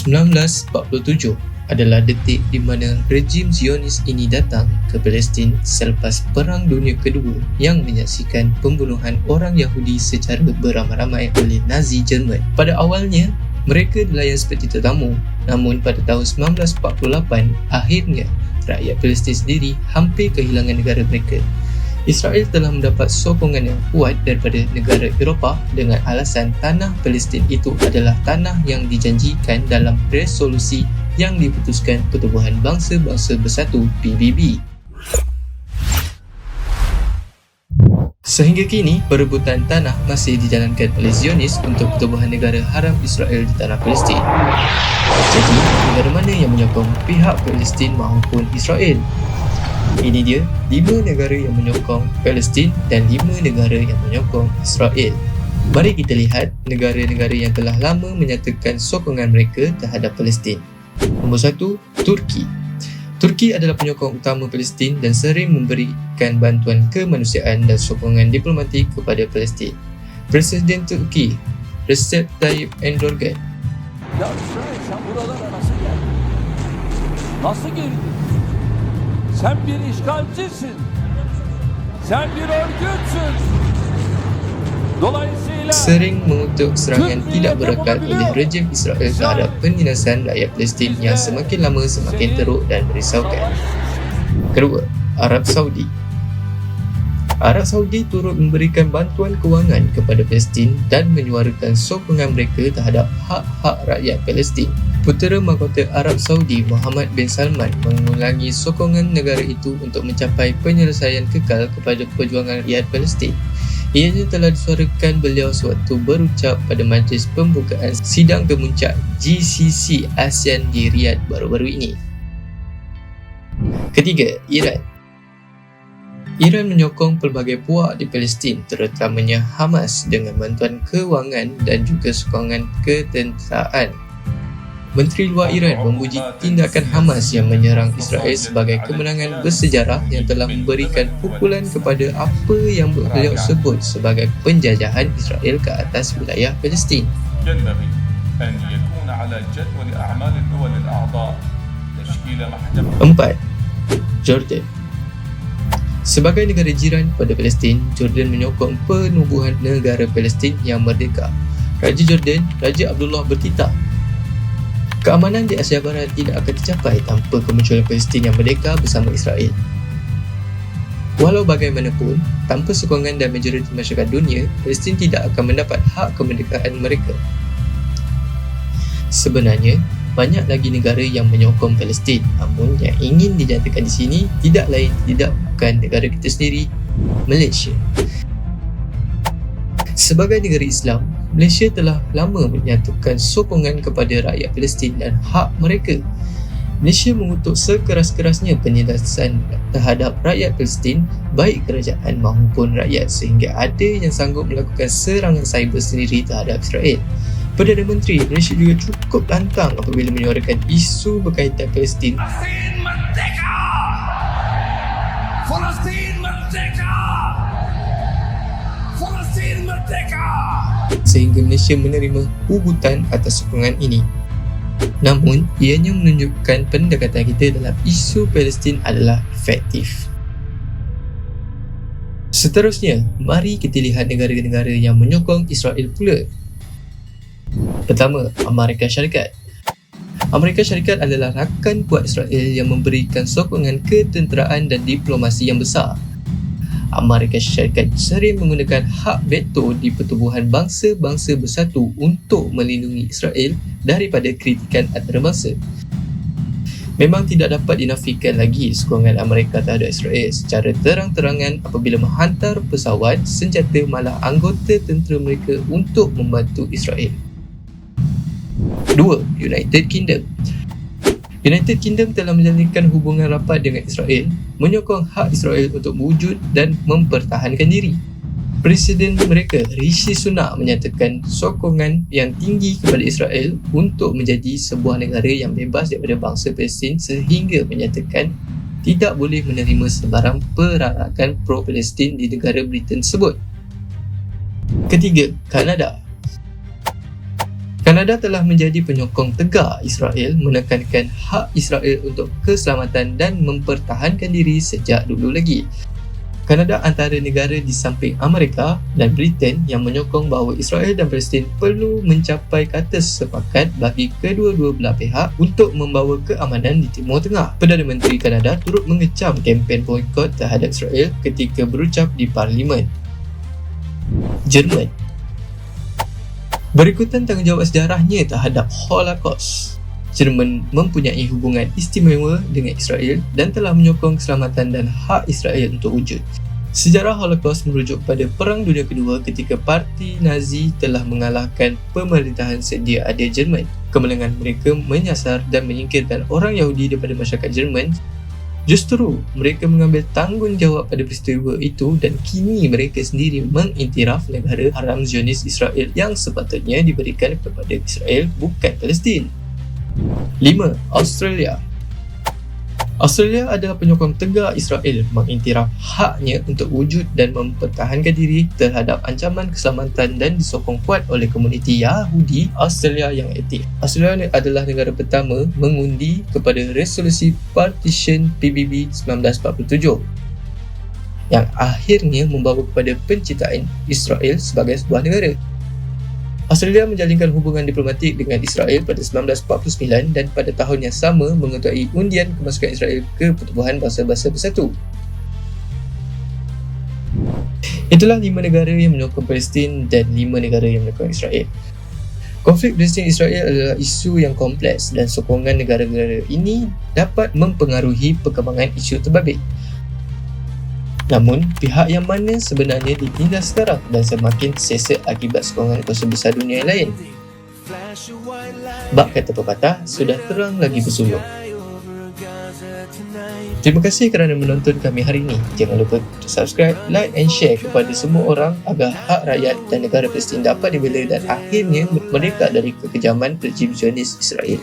1947 adalah detik di mana rejim Zionis ini datang ke Palestin selepas Perang Dunia Kedua yang menyaksikan pembunuhan orang Yahudi secara beramai-ramai oleh Nazi Jerman. Pada awalnya, mereka dilayan seperti tetamu, namun pada tahun 1948, akhirnya rakyat Palestin sendiri hampir kehilangan negara mereka. Israel telah mendapat sokongan yang kuat daripada negara Eropah dengan alasan tanah Palestin itu adalah tanah yang dijanjikan dalam resolusi yang diputuskan Pertubuhan Bangsa-Bangsa Bersatu PBB. Sehingga kini, perebutan tanah masih dijalankan oleh Zionis untuk Pertubuhan Negara Haram Israel di tanah Palestin. Jadi, negara mana yang menyokong pihak Palestin maupun Israel? Ini dia 5 negara yang menyokong Palestin dan 5 negara yang menyokong Israel. Mari kita lihat negara-negara yang telah lama menyatakan sokongan mereka terhadap Palestin. Nombor 1, Turki. Turki adalah penyokong utama Palestin dan sering memberikan bantuan kemanusiaan dan sokongan diplomatik kepada Palestin. Presiden Turki, Recep Tayyip Erdogan. Ya İsrail, sen buralara nasıl geldin? Nasıl girdin? Sen bir işgalcisin. Sen bir örgütsün. Dolayısıyla sering mengutuk serangan tidak berakal oleh rejim Israel terhadap penindasan rakyat Palestin yang semakin lama semakin teruk dan merisaukan. Kedua, Arab Saudi. Arab Saudi turut memberikan bantuan kewangan kepada Palestin dan menyuarakan sokongan mereka terhadap hak-hak rakyat Palestin. Putera Mahkota Arab Saudi Muhammad bin Salman mengulangi sokongan negara itu untuk mencapai penyelesaian kekal kepada perjuangan rakyat Palestin. Ianya telah disuarakan beliau sewaktu berucap pada majlis pembukaan sidang kemuncak GCC ASEAN di Riyadh baru-baru ini. Ketiga, Iran. Iran menyokong pelbagai puak di Palestin, terutamanya Hamas dengan bantuan kewangan dan juga sokongan ketenteraan. Menteri Luar Iran memuji tindakan Hamas yang menyerang Israel sebagai kemenangan bersejarah yang telah memberikan pukulan kepada apa yang beliau sebut sebagai penjajahan Israel ke atas wilayah Palestin. 4. Jordan. Sebagai negara jiran pada Palestin, Jordan menyokong penubuhan negara Palestin yang merdeka. Raja Jordan, Raja Abdullah berkitab, keamanan di Asia Barat tidak akan tercapai tanpa kemunculan Palestin yang merdeka bersama Israel. Walau bagaimanapun, tanpa sokongan dan majoriti masyarakat dunia, Palestin tidak akan mendapat hak kemerdekaan mereka. Sebenarnya, banyak lagi negara yang menyokong Palestin, namun yang ingin dinyatakan di sini tidak lain tidak bukan negara kita sendiri, Malaysia. Sebagai negara Islam, Malaysia telah lama menyatakan sokongan kepada rakyat Palestin dan hak mereka. Malaysia mengutuk sekeras-kerasnya penindasan terhadap rakyat Palestin, baik kerajaan maupun rakyat, sehingga ada yang sanggup melakukan serangan cyber sendiri terhadap Israel. Perdana Menteri Malaysia juga cukup lantang apabila menyuarakan isu berkaitan Palestin. Palestin merdeka! Palestin merdeka! Palestin merdeka! Sehingga Malaysia menerima hubutan atas sokongan ini. Namun, ianya menunjukkan pendekatan kita dalam isu Palestin adalah efektif. Seterusnya, mari kita lihat negara-negara yang menyokong Israel pula. Pertama, Amerika Syarikat. Amerika Syarikat adalah rakan kuat Israel yang memberikan sokongan ketenteraan dan diplomasi yang besar. Amerika Syarikat sering menggunakan hak veto di Pertubuhan Bangsa-Bangsa Bersatu untuk melindungi Israel daripada kritikan antarabangsa. Memang tidak dapat dinafikan lagi sokongan Amerika terhadap Israel secara terang-terangan apabila menghantar pesawat, senjata malah anggota tentera mereka untuk membantu Israel. 2. United Kingdom. United Kingdom telah menjalinkan hubungan rapat dengan Israel, menyokong hak Israel untuk wujud dan mempertahankan diri. Presiden mereka, Rishi Sunak, menyatakan sokongan yang tinggi kepada Israel untuk menjadi sebuah negara yang bebas daripada bangsa Palestin sehingga menyatakan tidak boleh menerima sebarang perarakan pro-Palestin di negara Britain tersebut. Ketiga, Kanada. Kanada telah menjadi penyokong tegar Israel menekankan hak Israel untuk keselamatan dan mempertahankan diri sejak dulu lagi. Kanada antara negara di samping Amerika dan Britain yang menyokong bahawa Israel dan Palestin perlu mencapai kata sepakat bagi kedua-dua belah pihak untuk membawa keamanan di Timur Tengah. Perdana Menteri Kanada turut mengecam kempen boikot terhadap Israel ketika berucap di Parlimen. Jerman berikutan tanggungjawab sejarahnya terhadap Holocaust. Jerman mempunyai hubungan istimewa dengan Israel dan telah menyokong keselamatan dan hak Israel untuk wujud. Sejarah Holocaust merujuk pada Perang Dunia Kedua ketika parti Nazi telah mengalahkan pemerintahan sedia ada Jerman. Kemenangan mereka menyasar dan menyingkirkan orang Yahudi daripada masyarakat Jerman. Justru mereka mengambil tanggungjawab pada peristiwa itu dan kini mereka sendiri mengiktiraf negara haram Zionis Israel yang sepatutnya diberikan kepada Israel bukan Palestin. 5. Australia adalah penyokong tegar Israel mengiktiraf haknya untuk wujud dan mempertahankan diri terhadap ancaman keselamatan dan disokong kuat oleh komuniti Yahudi Australia yang aktif. Australia adalah negara pertama mengundi kepada resolusi Partition PBB 1947 yang akhirnya membawa kepada penciptaan Israel sebagai sebuah negara. Australia menjalinkan hubungan diplomatik dengan Israel pada 1949 dan pada tahun yang sama mengetuai undian kemasukan Israel ke Pertubuhan Bangsa-Bangsa Bersatu. Itulah 5 negara yang menyokong Palestin dan 5 negara yang menyokong Israel. Konflik Palestin-Israel adalah isu yang kompleks dan sokongan negara-negara ini dapat mempengaruhi perkembangan isu terbabit. Namun, pihak yang mana sebenarnya ditindas sekarang dan semakin terseset akibat sokongan kuasa besar dunia yang lain? Bak kata pepatah, sudah terang lagi bersuluk. Terima kasih kerana menonton kami hari ini. Jangan lupa subscribe, like and share kepada semua orang agar hak rakyat dan negara Palestin dapat dibela dan akhirnya merdeka dari kekejaman rejim Zionis Israel.